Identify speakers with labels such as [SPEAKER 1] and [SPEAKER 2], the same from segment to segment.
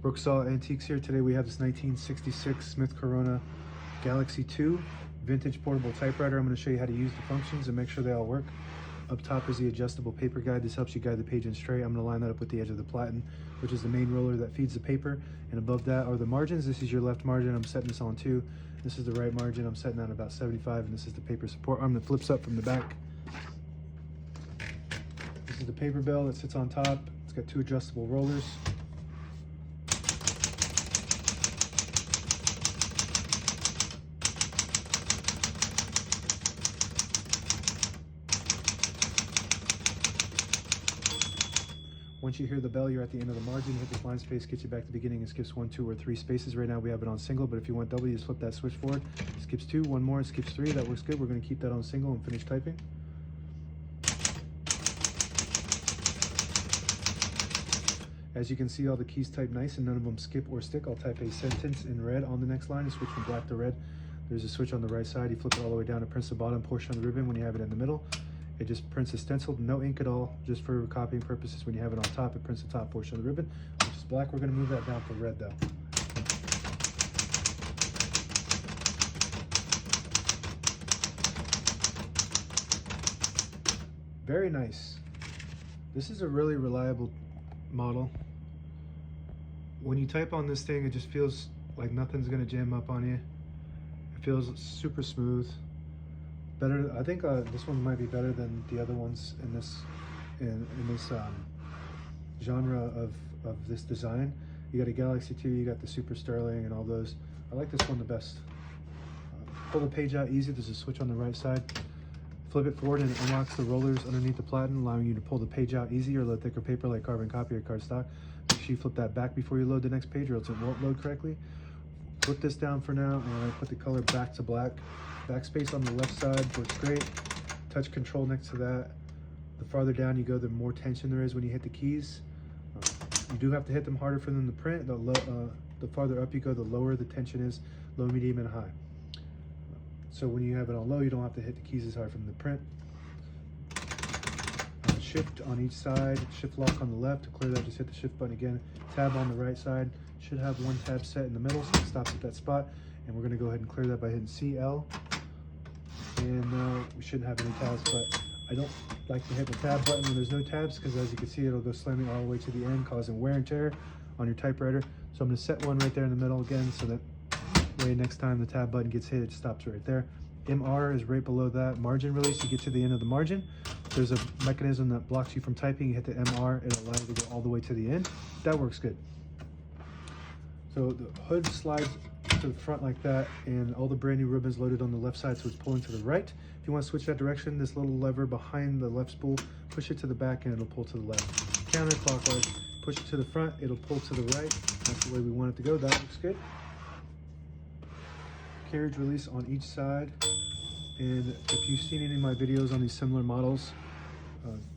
[SPEAKER 1] Brooksaw Antiques here. Today we have this 1966 Smith-Corona Galaxie II vintage portable typewriter. I'm going to show you how to use the functions and make sure they all work. Up top is the adjustable paper guide. This helps you guide the page in straight. I'm going to line that up with the edge of the platen, which is the main roller that feeds the paper. And above that are the margins. This is your left margin. I'm setting this on 2. This is the right margin. I'm setting that at about 75, and this is the paper support arm that flips up from the back. This is the paper bell that sits on top. It's got 2 adjustable rollers. Once you hear the bell, you're at the end of the margin. Hit this line space, gets you back to the beginning, and skips 1, 2, or 3 spaces. Right now we have it on single, but if you want double, you just flip that switch forward. It skips 2, 1 more, it skips 3. That works good. We're going to keep that on single and finish typing. As you can see, all the keys type nice and none of them skip or stick. I'll type a sentence in red on the next line and switch from black to red. There's a switch on the right side. You flip it all the way down to prints the bottom portion of the ribbon. When you have it in the middle, it just prints a stenciled, no ink at all, just for copying purposes. When you have it on top, it prints the top portion of the ribbon, which is black. We're going to move that down to red though. Very nice. This is a really reliable model. When you type on this thing, it just feels like nothing's going to jam up on you. It feels super smooth. Better, I think this one might be better than the other ones in this genre of this design. You got a Galaxie II, you got the Super Sterling, and all those. I like this one the best. Pull the page out easy. There's a switch on the right side. Flip it forward and it unlocks the rollers underneath the platen, allowing you to pull the page out easy or load thicker paper like carbon copy or cardstock. Make sure you flip that back before you load the next page or else it won't load correctly. Put this down for now, and I put the color back to black. Backspace on the left side works great. Touch control next to that. The farther down you go, the more tension there is when you hit the keys. You do have to hit them harder for them to print. The farther up you go, the lower the tension is, low, medium, and high. So when you have it on low, you don't have to hit the keys as hard from the print. Shift on each side, shift lock on the left. To clear that, just hit the shift button again. Tab on the right side. Should have 1 tab set in the middle, so it stops at that spot. And we're gonna go ahead and clear that by hitting CL. And we shouldn't have any tabs, but I don't like to hit the tab button when there's no tabs, because as you can see, it'll go slamming all the way to the end, causing wear and tear on your typewriter. So I'm gonna set one right there in the middle again, so that way next time the tab button gets hit, it stops right there. MR is right below that. Margin release, you get to the end of the margin. There's a mechanism that blocks you from typing. You hit the MR, it allows you to go all the way to the end. That works good. So the hood slides to the front like that, and all the brand new ribbons loaded on the left side, so it's pulling to the right. If you want to switch that direction, this little lever behind the left spool, push it to the back and it'll pull to the left. Counterclockwise, push it to the front, it'll pull to the right. That's the way we want it to go. That looks good. Carriage release on each side. And if you've seen any of my videos on these similar models,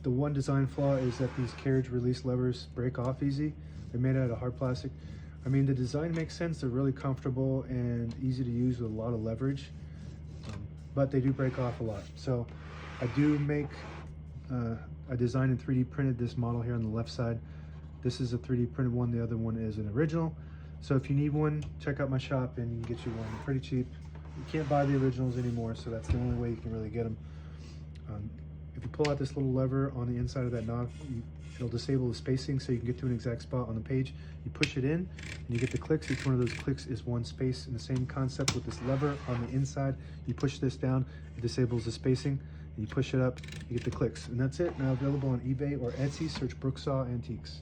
[SPEAKER 1] the one design flaw is that these carriage release levers break off easy. They're made out of hard plastic. I mean, the design makes sense. They're really comfortable and easy to use with a lot of leverage, but they do break off a lot. So I do make, I designed and 3D printed this model here on the left side. This is a 3D printed one. The other one is an original. So if you need one, check out my shop and you can get you one pretty cheap. You can't buy the originals anymore, so that's the only way you can really get them. If you pull out this little lever on the inside of that knob, it'll disable the spacing so you can get to an exact spot on the page. You push it in and you get the clicks. Each one of those clicks is 1 space. And the same concept with this lever on the inside. You push this down, it disables the spacing. And you push it up, you get the clicks. And that's it. Now available on eBay or Etsy. Search Brooksaw Antiques.